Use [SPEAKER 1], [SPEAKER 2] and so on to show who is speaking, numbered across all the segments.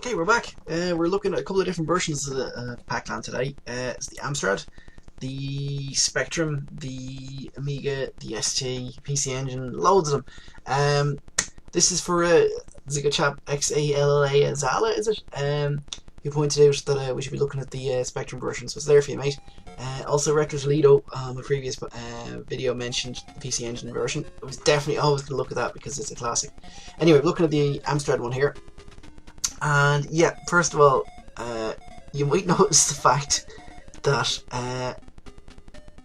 [SPEAKER 1] Okay, we're back. We're looking at a couple of different versions of the Pacland today. It's the Amstrad, the Spectrum, the Amiga, the ST, PC Engine, loads of them. This is for ZXspectrum xalalalala, is it? Who pointed out that we should be looking at the Spectrum version, so it's there for you, mate. Also, RetroToledo, a previous video mentioned the PC Engine version. I was definitely always going to look at that because it's a classic. Anyway, looking at the Amstrad one here. And yeah, first of all, you might notice the fact that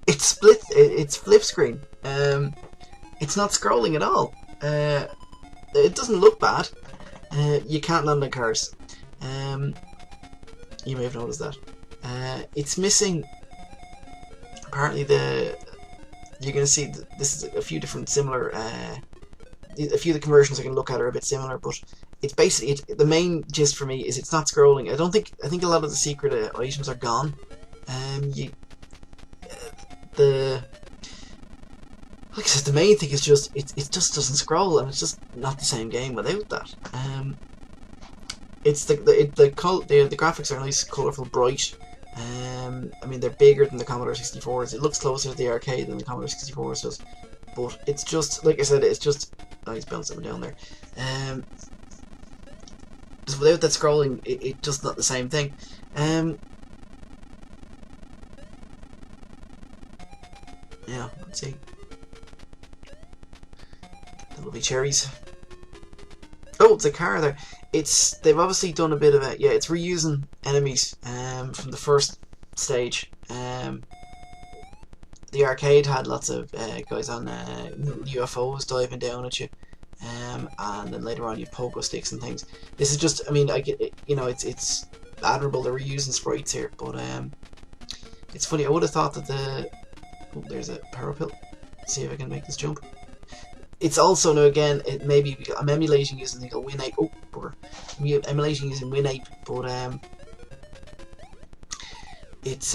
[SPEAKER 1] it's flip screen. It's not scrolling at all. It doesn't look bad. You can't land on cars. You may have noticed that. It's missing. Apparently, you're going to see this is a few different similar. A few of the conversions I can look at are a bit similar, but it's basically the main gist for me is it's not scrolling. I think a lot of the secret items are gone. Like I said, the main thing is just it just doesn't scroll, and it's just not the same game without that. It's the graphics are nice, colourful, bright. I mean, they're bigger than the Commodore 64s. It looks closer to the arcade than the Commodore 64s does, but it's just like I said, it's just. Oh, he's bouncing down there. Just without that scrolling, it's just not the same thing. Yeah, let's see. The lovely cherries. Oh, it's a car there. They've obviously done a bit of it. Yeah, it's reusing enemies from the first stage. The arcade had lots of guys on UFOs diving down at you, and then later on you have pogo sticks and things. This is just, I mean, I get it, you know, it's admirable they're reusing sprites here, but it's funny. I would have thought that there's a power pill. Let's see if I can make this jump. It's also now again, I'm emulating using the Win8. Oh, bugger. I'm emulating using Win8, but it's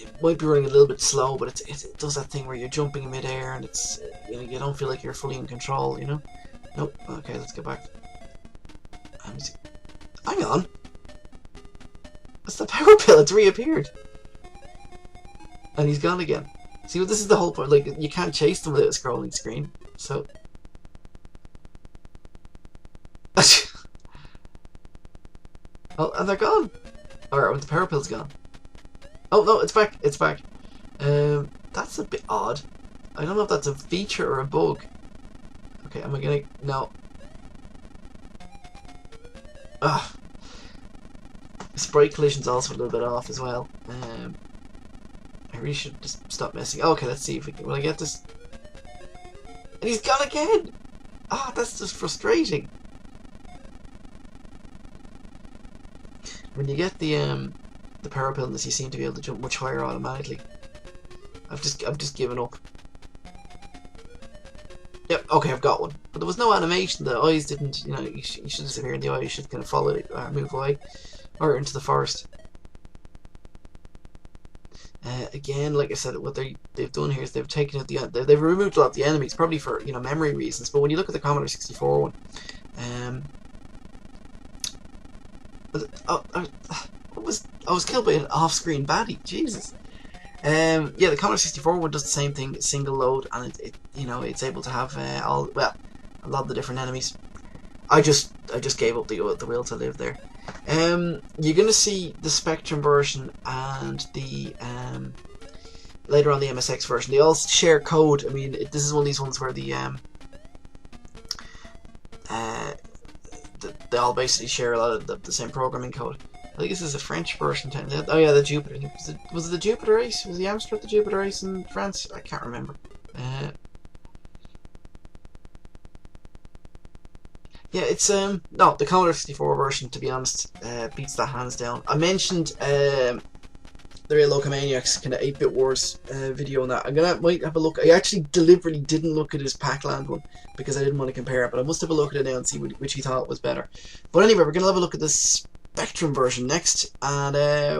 [SPEAKER 1] it might be running a little bit slow, but it does that thing where you're jumping in midair and it's you don't feel like you're fully in control, you know. Nope. Okay, let's get back. Hang on. That's the power pill. It's reappeared, and he's gone again. See, well, this is the whole point. Like, you can't chase them without a scrolling screen. So. Oh, and they're gone. Alright, the power pill's gone. Oh no, it's back. It's back. That's a bit odd. I don't know if that's a feature or a bug. Okay, am I gonna... No. Ah. Sprite collision's also a little bit off as well. I really should just stop messing. Okay, let's see if we can... Will I get this? And he's gone again! Ah, that's just frustrating. When you get the power pillness, you seem to be able to jump much higher automatically. I've just given up. Yep, okay, I've got one. But there was no animation. The eyes didn't, you should disappear in the eye. You should kind of follow it, move away, or into the forest. Again, like I said, what they've done here is they've taken out they've removed a lot of the enemies, probably for memory reasons. But when you look at the Commodore 64 one, I was killed by an off-screen baddie. Jesus. Yeah, the Commodore 64 one does the same thing, single load, and it's able to have a lot of the different enemies. I just gave up the will to live there. You're gonna see the Spectrum version and the later on the MSX version. They all share code. I mean, this is one of these ones where they all basically share a lot of the same programming code. I think this is a French version. Oh yeah, the Jupiter. Was it the Jupiter Ace? Was the Amstrad the Jupiter Ace in France? I can't remember. Yeah, it's no, the Commodore 64 version, to be honest, beats that hands down. I mentioned the Real Locomaniacs kind of 8-bit wars video on that. Might have a look. I actually deliberately didn't look at his Pacland one because I didn't want to compare it, but I must have a look at it now and see which he thought was better. But anyway, we're gonna have a look at this Spectrum version next, and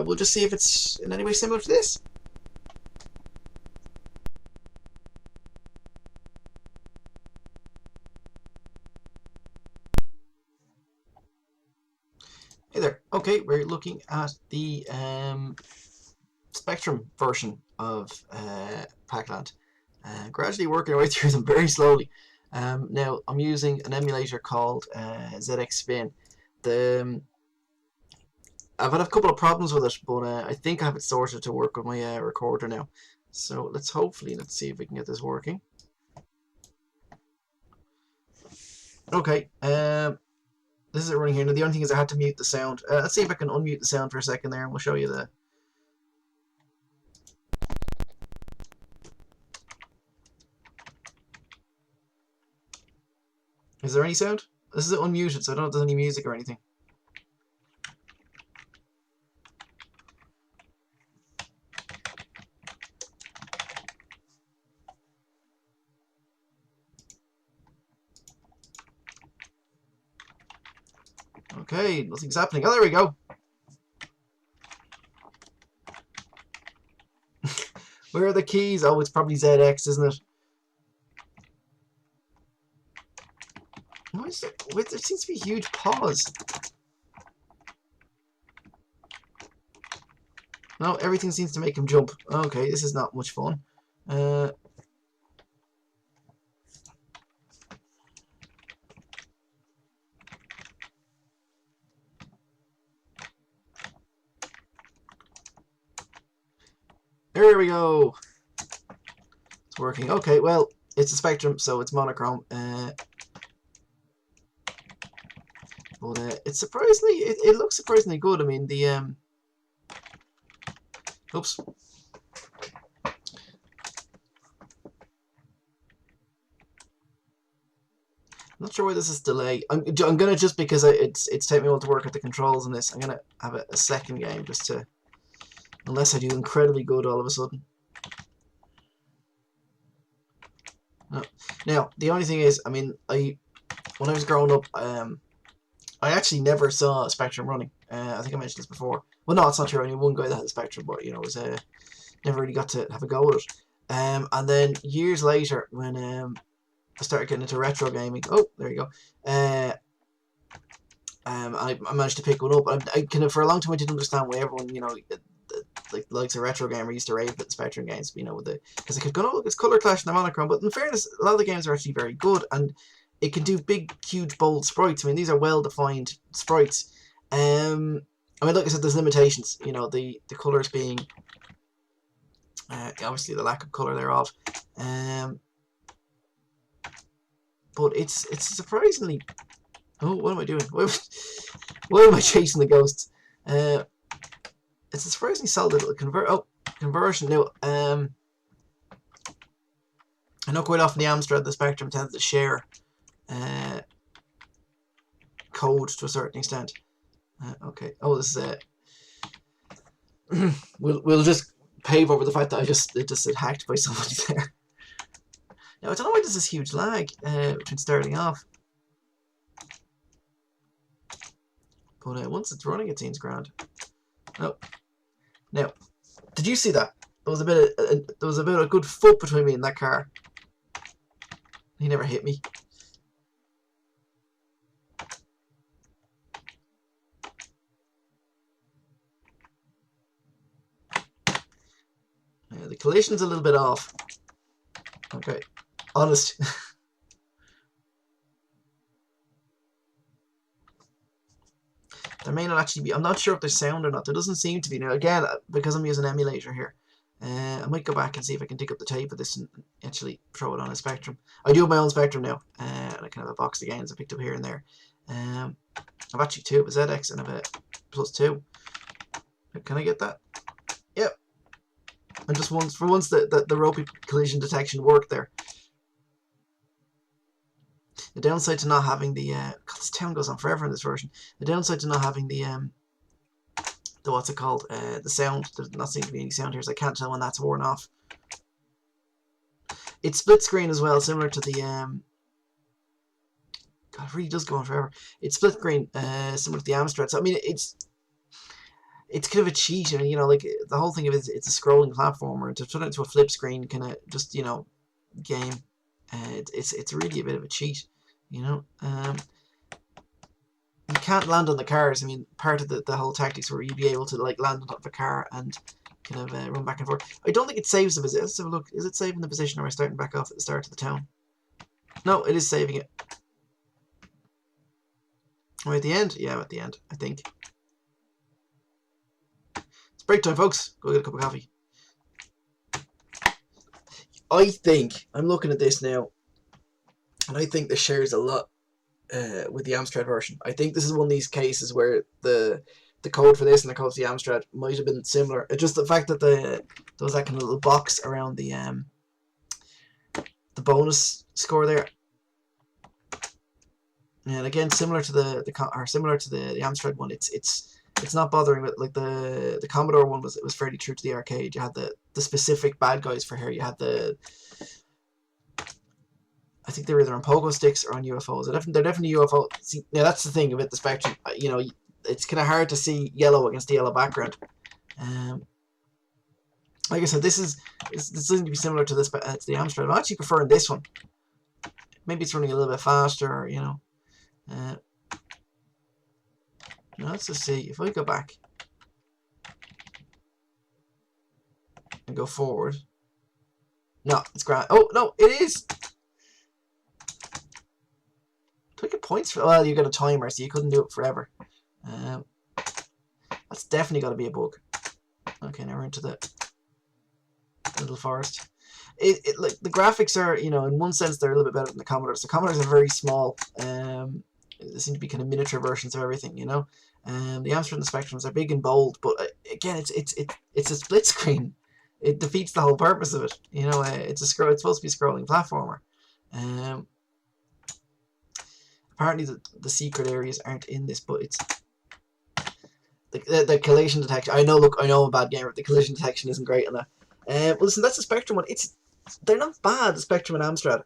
[SPEAKER 1] we'll just see if it's in any way similar to this. Hey there. Okay, we're looking at the Spectrum version of Pacland. Gradually working our way through them very slowly. Now, I'm using an emulator called ZXspin. I've had a couple of problems with it, but I think I have it sorted to work with my recorder now. So let's see if we can get this working. Okay, this is it running here. Now, the only thing is I had to mute the sound. Let's see if I can unmute the sound for a second there, and we'll show you the... Is there any sound? This is unmuted, so I don't know if there's any music or anything. Okay, nothing's happening. Oh, there we go. Where are the keys? Oh, it's probably ZX, isn't it? Why is there? Wait, there seems to be a huge pause. No, everything seems to make him jump. Okay, this is not much fun. There we go. It's working. Okay, well, it's a Spectrum, so it's monochrome. But it's surprisingly, it looks surprisingly good. I mean, the oops. I'm not sure why this is delay. I'm gonna, just because it's taking me a while to work at the controls on this, I'm gonna have a second game just to, unless I do incredibly good all of a sudden. No. Now the only thing is, I mean, when I was growing up, I actually never saw a Spectrum running. I think I mentioned this before. Well, no, it's not true. I knew one guy that had a Spectrum, but you know, was never really got to have a go at it. And then years later, when I started getting into retro gaming. Oh, there you go. I managed to pick one up. I kind of, for a long time, I didn't understand why everyone, you know, like the likes of retro gamer used to rave at the Spectrum games, you know, with because they could go, oh look, it's color clash and the monochrome. But in fairness, a lot of the games are actually very good, and it can do big, huge, bold sprites. I mean, these are well-defined sprites. I mean, like I said, there's limitations. You know, the colors being obviously the lack of color thereof. But it's surprisingly... Oh, what am I doing? Why am I chasing the ghosts? It's a surprisingly solid little conversion. Now, I know quite often the Amstrad, the Spectrum tends to share code to a certain extent. Okay. Oh, this is we'll just pave over the fact that it just said hacked by somebody there. Now, I don't know why there's this huge lag between starting off. But once it's running, it seems grand. Oh. Now, did you see that? There was about a good foot between me and that car. He never hit me. The collision's a little bit off. Okay. Honest. There may not actually be. I'm not sure if there's sound or not. There doesn't seem to be. Now, again, because I'm using an emulator here, I might go back and see if I can dig up the tape of this and actually throw it on a Spectrum. I do have my own Spectrum now, and I can have a box of games I picked up here and there. I've actually two of a ZX and a +2. Can I get that? Yep. And just for once, the ropey collision detection worked there. The downside to not having the God, this town goes on forever in this version. The downside to not having the what's it called? The sound. There's not seem to be any sound here, so I can't tell when that's worn off. It's split screen as well, similar to the God, it really does go on forever. It's split screen, similar to the Amstrad. So I mean, it's kind of a cheat. I mean, you know, like the whole thing of it is it's a scrolling platformer, and to turn it into a flip screen kind of just, you know, game. It's really a bit of a cheat. You know, you can't land on the cars. I mean, part of the whole tactics where you'd be able to like land on top of a car and kind of run back and forth. I don't think it saves the position. Let's have a look. Is it saving the position, or am I starting back off at the start of the town? No, it is saving it. Am I at the end? Yeah, I'm at the end, I think. It's break time, folks. Go get a cup of coffee. I think, I'm looking at this now, and I think this shares a lot with the Amstrad version. I think this is one of these cases where the code for this and the code for the Amstrad might have been similar. It's just the fact that there was that kind of little box around the bonus score there. And again, similar to the Amstrad one, it's not bothering with like the Commodore one was fairly true to the arcade. You had the specific bad guys for here. You had I think they were either on pogo sticks or on UFOs. They're definitely UFO. See, now that's the thing about the Spectrum. You know, it's kind of hard to see yellow against the yellow background. Like I said, this doesn't be similar to the Amstrad. I'm actually preferring this one. Maybe it's running a little bit faster, you know. Now let's just see if I go back and go forward. No, it's grand. Oh no, it is. Do I get points for? Well, you got a timer, so you couldn't do it forever. That's definitely got to be a bug. Okay, now we're into the little forest. It like the graphics are, you know, in one sense they're a little bit better than the Commodores. The Commodores are very small. They seem to be kind of miniature versions of everything, you know. The Amstrad and the Spectrums are big and bold, but again, it's a split screen. It defeats the whole purpose of it. You know, it's supposed to be a scrolling platformer. Apparently, the secret areas aren't in this, but it's the collision detection. I know. Look, I know I'm a bad gamer. The collision detection isn't great on that. Well, listen, that's the Spectrum one. They're not bad, the Spectrum and Amstrad.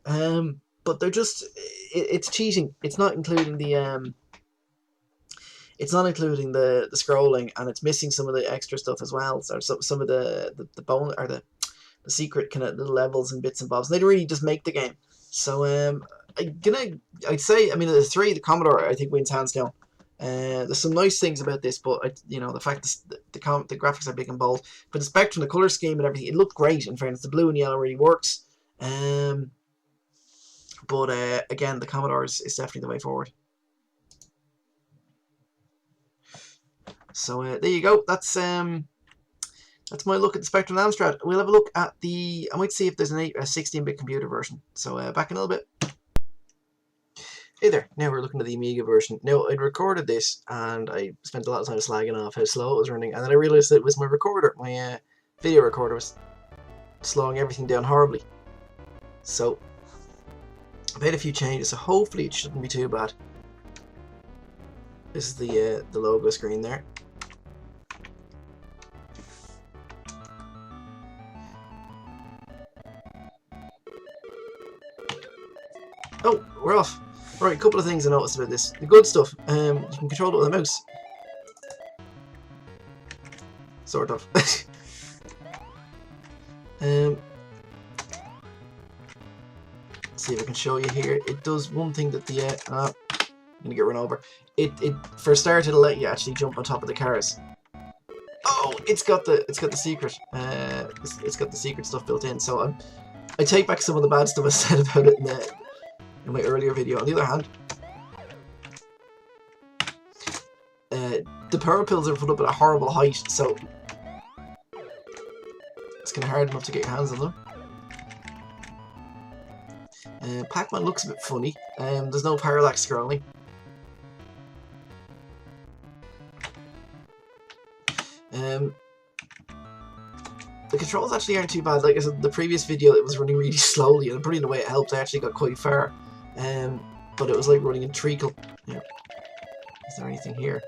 [SPEAKER 1] But they're just it's cheating. It's not including the scrolling, and it's missing some of the extra stuff as well. So some of the bone or the secret kind of little levels and bits and bobs. They really just make the game. So I'd say, I mean, the Commodore I think wins hands down. There's some nice things about this, but you know, the fact the graphics are big and bold. But the Spectrum, the color scheme and everything, it looked great. In fairness, the blue and yellow really works. But again, the Commodore is definitely the way forward. So there you go. That's my look at the Spectrum and Amstrad. We'll have a look at I might see if there's a 16-bit computer version. So back in a little bit. Hey there, now we're looking at the Amiga version. Now, I'd recorded this, and I spent a lot of time slagging off how slow it was running, and then I realised that it was my recorder. My video recorder was slowing everything down horribly. So, I made a few changes, so hopefully it shouldn't be too bad. This is the logo screen there. Oh, we're off. Right, a couple of things I noticed about this. The good stuff, you can control it with a mouse. Sort of. See if I can show you here. It does one thing that I'm gonna get run over. For a start, it'll let you actually jump on top of the cars. Oh, it's got the secret. It's got the secret stuff built in. So I take back some of the bad stuff I said about it in my earlier video. On the other hand, the power pills are put up at a horrible height, so it's kind of hard enough to get your hands on them. Pacland looks a bit funny. There's no parallax scrolling. The controls actually aren't too bad. Like I said, the previous video it was running really slowly, and probably in a way it helped. I actually got quite far. But it was like running in treacle. Yeah. Is there anything here?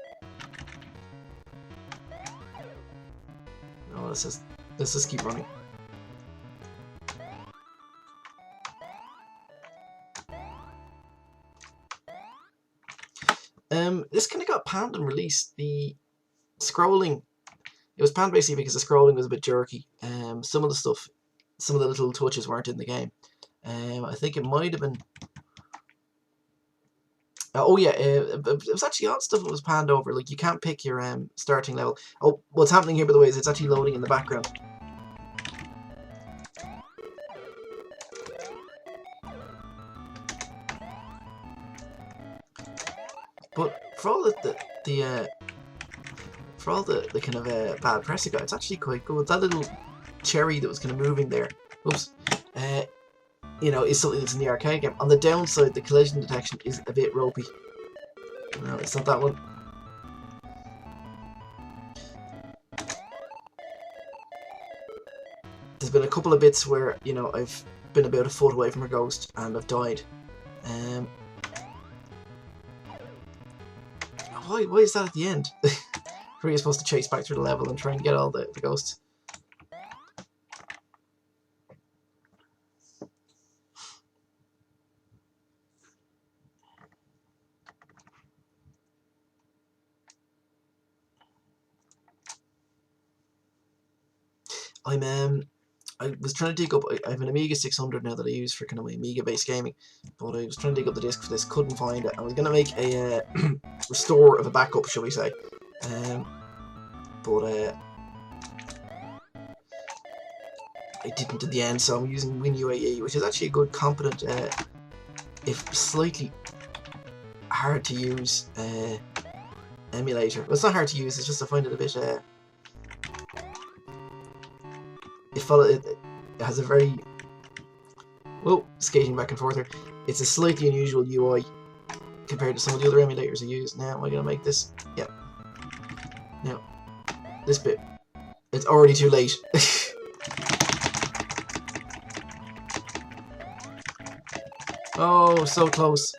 [SPEAKER 1] No, let's just keep running. This kind of got panned and released. The scrolling, it was panned basically because the scrolling was a bit jerky. Some of the little touches weren't in the game. I think it might have been Oh yeah, it was actually odd stuff that was panned over. Like you can't pick your starting level. Oh, what's happening here by the way is it's actually loading in the background. But for all the kind of bad press it got, it's actually quite good. That little cherry that was kind of moving there, oops, you know, is something that's in the arcade game. On the downside, the collision detection is a bit ropey. No, it's not that one. There's been a couple of bits where, you know, I've been about a foot away from a ghost and I've died. Why is that at the end? Where you're supposed to chase back through the level and try and get all the ghosts. I was trying to dig up. I have an Amiga 600 now that I use for kind of my Amiga-based gaming, but I was trying to dig up the disc for this, couldn't find it. I was gonna make a restore of a backup, shall we say, but I didn't at the end. So I'm using WinUAE, which is actually a good, competent, if slightly hard to use emulator. Well, it's not hard to use. It's just I find it a bit. It has a very, whoa, skating back and forth here. It's a slightly unusual UI compared to some of the other emulators I use. Now, am I going to make this? Yeah. Now, this bit, it's already too late. Oh, so close.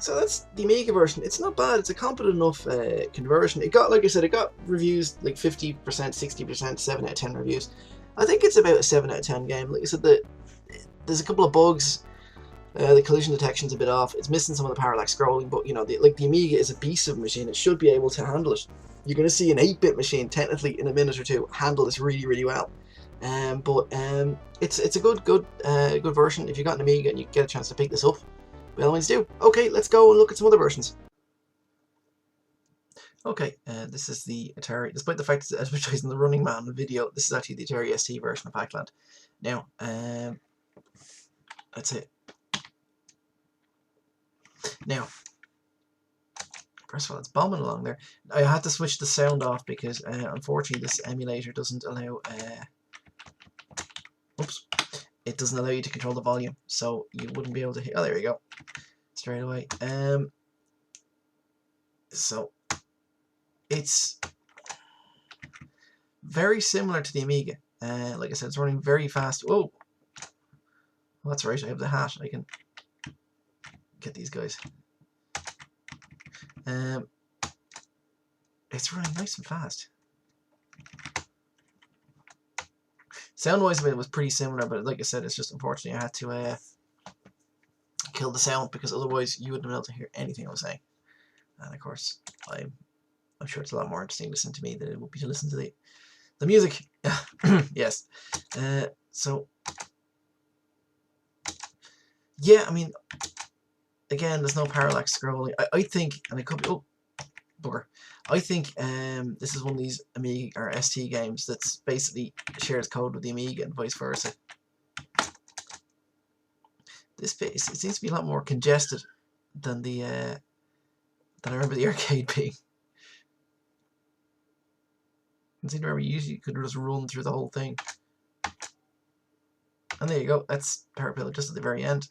[SPEAKER 1] So that's the Amiga version. It's not bad. It's a competent enough conversion. It got, like I said, it got reviews like 50%, 60%, 7 out of 10 reviews. I think it's about a 7 out of 10 game. Like I said, there's a couple of bugs. The collision detection's a bit off. It's missing some of the parallax scrolling, but you know, the Amiga is a beast of a machine. It should be able to handle it. You're going to see an 8-bit machine, technically, in a minute or two, handle this really, really well. It's a good version. If you got an Amiga and you get a chance to pick this up, by all means do. Okay, let's go and look at some other versions. Okay, this is the Atari. Despite the fact it's advertising the Running Man video, this is actually the Atari ST version of Pacland. Now, that's it. Now, first of all, it's bombing along there. I had to switch the sound off because, unfortunately, this emulator doesn't allow. Oops. It doesn't allow you to control the volume, so you wouldn't be able to hear. Oh, there you go. Straight away. So it's very similar to the Amiga. Like I said, it's running very fast. Whoa, well, that's right. I have the hat. I can get these guys. It's running nice and fast. Sound-wise, it was pretty similar, but like I said, it's just unfortunately I had to kill the sound because otherwise you wouldn't be able to hear anything I was saying. And of course, I'm sure it's a lot more interesting to listen to me than it would be to listen to the music. Yes. So yeah, I mean, again, there's no parallax scrolling. I think, and it could be, oh, bugger. I think this is one of these Amiga or ST games that's basically shares code with the Amiga and vice versa. This bit it seems to be a lot more congested than the than I remember the arcade being. I seem to remember you usually could just run through the whole thing. And there you go. That's Power Pillar just at the very end.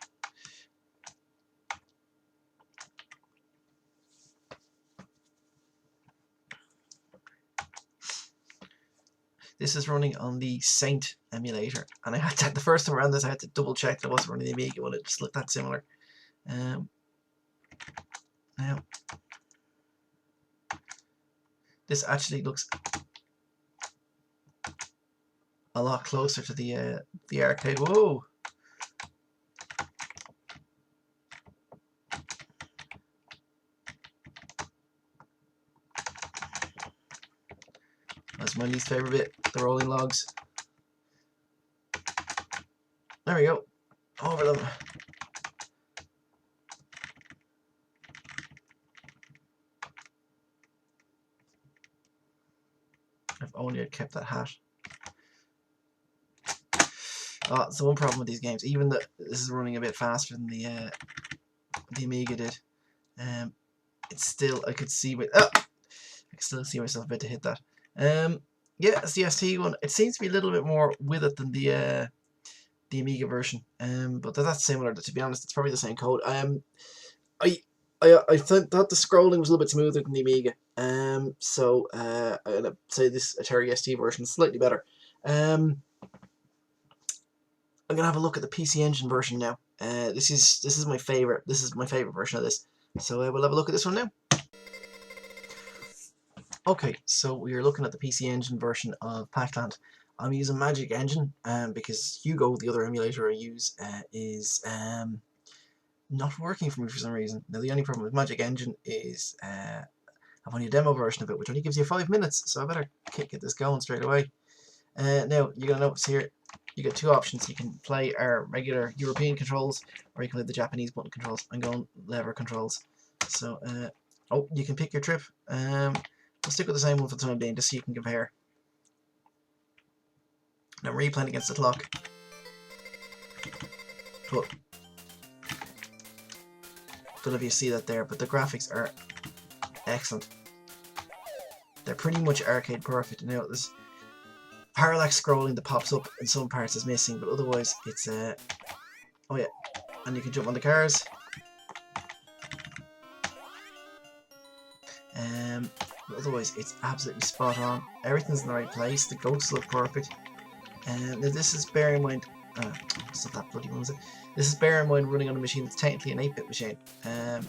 [SPEAKER 1] This is running on the Saint emulator, and I had to, the first time around this I had to double check that I wasn't running the Amiga one. It just looked that similar. Now this actually looks a lot closer to the arcade. Whoa! That's my least favourite bit, the rolling logs. There we go. Over them. If only I'd kept that hat. Oh, it's the one problem with these games. Even though this is running a bit faster than the Amiga did, it's still, I could see with I can still see myself about to hit that. Yeah, it's the ST one. It seems to be a little bit more with it than the Amiga version. But that's similar. To be honest, it's probably the same code. I thought the scrolling was a little bit smoother than the Amiga. So I'm gonna say this Atari ST version is slightly better. I'm gonna have a look at the PC Engine version now. This is my favorite. This is my favorite version of this. So we'll have a look at this one now. Okay, so we are looking at the PC Engine version of Pacland. I'm using Magic Engine because Hugo, the other emulator I use, is not working for me for some reason. Now the only problem with Magic Engine is I've only a demo version of it, which only gives you 5 minutes, so I better get this going straight away. Now you're gonna notice here you get two options. You can play our regular European controls, or you can play the Japanese button controls. I'm going lever controls. So oh, you can pick your trip. We'll stick with the same one for the time being, just so you can compare. Now I'm replaying against the clock. But don't know if you see that there, but the graphics are excellent. They're pretty much arcade perfect. Now there's parallax scrolling that pops up in some parts is missing, but otherwise it's oh yeah, and you can jump on the cars. But otherwise it's absolutely spot on. Everything's in the right place. The ghosts look perfect. Now this is, bear in mind, it's not that bloody one, is it? This is, bear in mind, running on a machine that's technically an 8-bit machine. I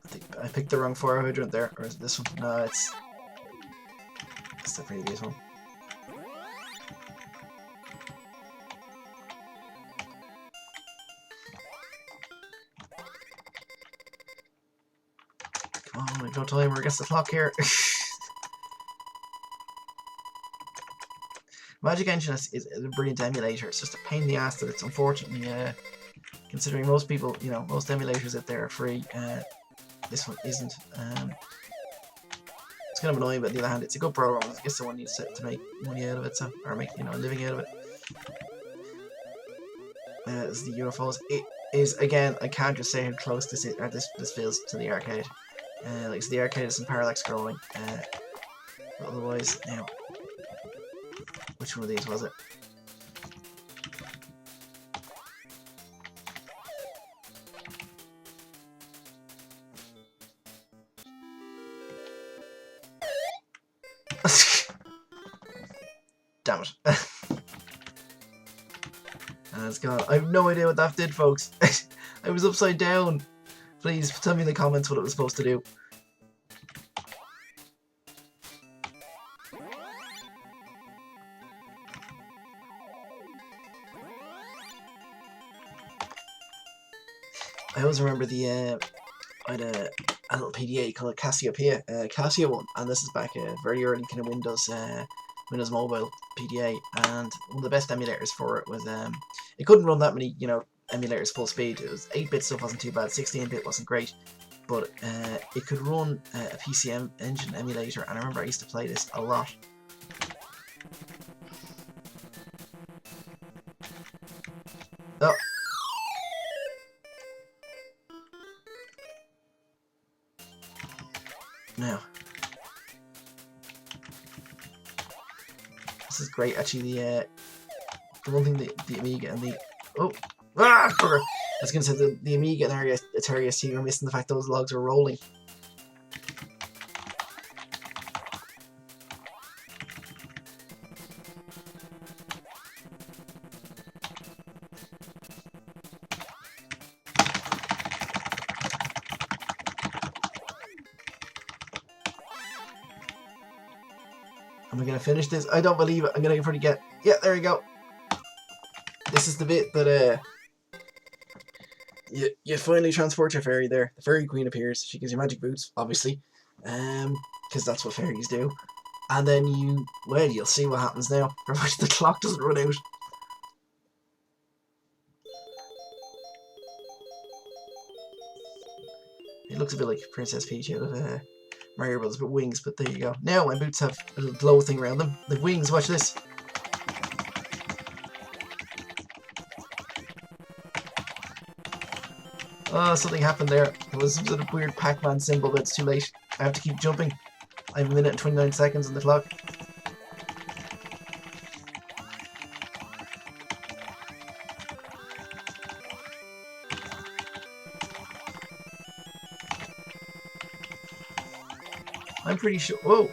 [SPEAKER 1] think I picked the wrong fire hydrant there, or is it this one? No, it's the previous one. Come on, we've no timer against the clock here. Magic Engine is a brilliant emulator. It's just a pain in the ass that it's unfortunately, considering most people, you know, most emulators out there are free, this one isn't. It's kind of annoying, but on the other hand, it's a good program. I guess someone needs to make money out of it, so, or make, you know, a living out of it. This is the UFOs. It is, again, I can't just say how close this feels to the arcade. Like, so the arcade is some parallax scrolling. But otherwise, you know, which one of these was it? Damn it. And it's gone. I have no idea what that did, folks. I was upside down. Please tell me in the comments what it was supposed to do. I always remember I had a little PDA called Cassiopeia, Casio one, and this is back a very early kind of Windows Mobile PDA, and one of the best emulators for it was it couldn't run that many, you know, emulators full speed. It was 8-bit stuff wasn't too bad, 16-bit wasn't great, but it could run a PC Engine emulator, and I remember I used to play this a lot. Oh. Now, this is great. Actually, the one thing the Amiga and the I was gonna say the Amiga and Atari ST are missing the fact those logs are rolling. Am I gonna finish this? I don't believe it. I'm gonna pretty get. Yeah, there we go. This is the bit that you finally transport your fairy there. The fairy queen appears. She gives you magic boots, obviously, because that's what fairies do. And then you'll see what happens now, provided the clock doesn't run out. It looks a bit like Princess Peach out of Mario Bros. But wings, but there you go. Now my boots have a little glow thing around them. The wings, watch this. Oh, something happened there. There was some sort of weird Pac-Man symbol, but it's too late. I have to keep jumping. I have a minute and 29 seconds on the clock. I'm pretty sure. Whoa!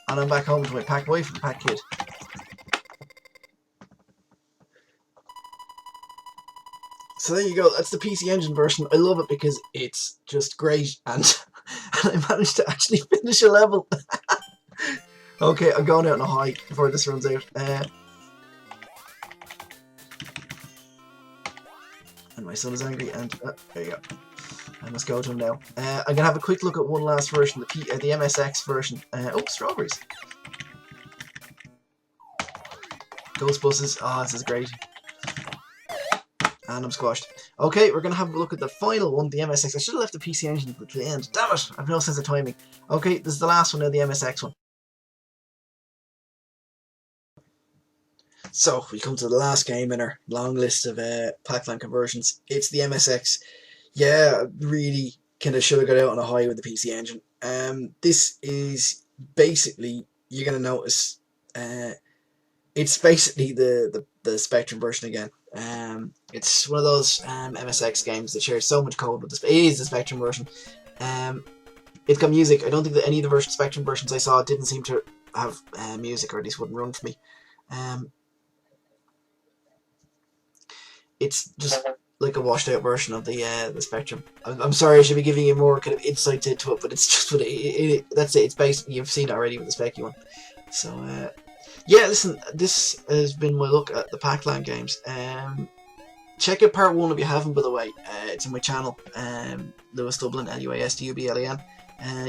[SPEAKER 1] And I'm back home to my Pac wife and Pac kid. So there you go. That's the PC Engine version. I love it because it's just great, and I managed to actually finish a level. Okay, I'm going out on a high before this runs out. And my son is angry, and there you go. I must go to him now. I'm gonna have a quick look at one last version, the MSX version. Oh, strawberries. Ghost buses. Oh, this is great. And I'm squashed. Okay, we're gonna have a look at the final one, the MSX. I should have left the PC Engine to the end. Damn it! I've no sense of timing. Okay, this is the last one now, the MSX one. So, we come to the last game in our long list of Pacland conversions. It's the MSX. Yeah, really kind of should have got out on a high with the PC Engine. This is basically, you're going to notice, it's basically the Spectrum version again. It's one of those MSX games that shares so much code with this. It is the Spectrum version. It's got music. I don't think that any of the Spectrum versions I saw didn't seem to have music, or at least wouldn't run for me. It's just like a washed out version of the Spectrum. I'm sorry, I should be giving you more kind of insights into it, but it's just what that's it. It's basically, you've seen it already with the Specky one. So yeah, listen, this has been my look at the Pacland games. Check out part 1 if you haven't, by the way. It's in my channel, Lewis Dublin, LUASDUBLN.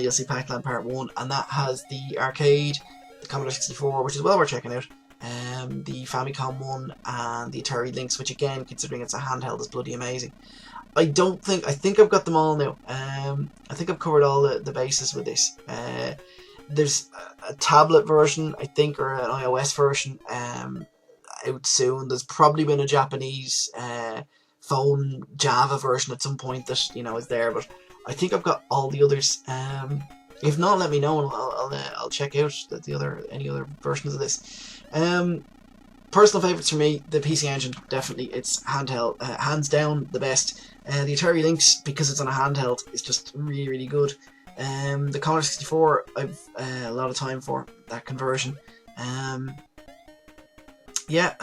[SPEAKER 1] You'll see Pacland part 1, and that has the arcade, the Commodore 64, which is well worth checking out. The Famicom one and the Atari Lynx, which again, considering it's a handheld, is bloody amazing. I think I've got them all now. I think I've covered all the bases with this. There's a tablet version, I think, or an iOS version out soon. There's probably been a Japanese phone Java version at some point that, you know, is there, but I think I've got all the others. If not, let me know and I'll check out any other versions of this. Personal favourites for me, the PC Engine, definitely. It's handheld, hands down the best. The Atari Lynx, because it's on a handheld, is just really, really good. The Commodore 64, I've a lot of time for that conversion. Yeah,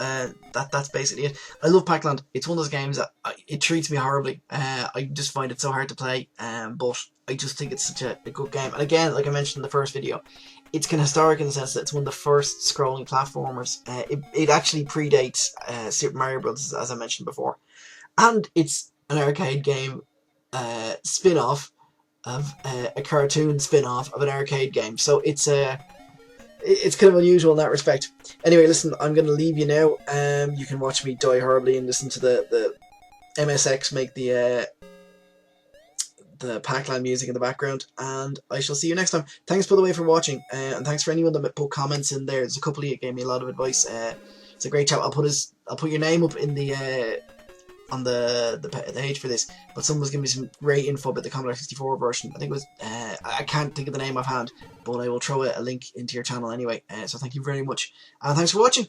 [SPEAKER 1] that's basically it. I love Pacland. It's one of those games that it treats me horribly. I just find it so hard to play, but I just think it's such a good game. And again, like I mentioned in the first video, it's kind of historic in the sense that it's one of the first scrolling platformers. It actually predates Super Mario Bros., as I mentioned before. And it's an arcade game spin-off of a cartoon spin-off of an arcade game. So it's kind of unusual in that respect. Anyway, listen, I'm going to leave you now. You can watch me die horribly and listen to the MSX make the Pacland music in the background, and I shall see you next time. Thanks, by the way, for watching, and thanks for anyone that put comments in there. There's a couple of you that gave me a lot of advice. It's a great chat. I'll put your name up in the on the page for this, but someone was giving me some great info about the Commodore 64 version. I think it was I can't think of the name offhand, but I will throw a link into your channel anyway. So thank you very much, and thanks for watching.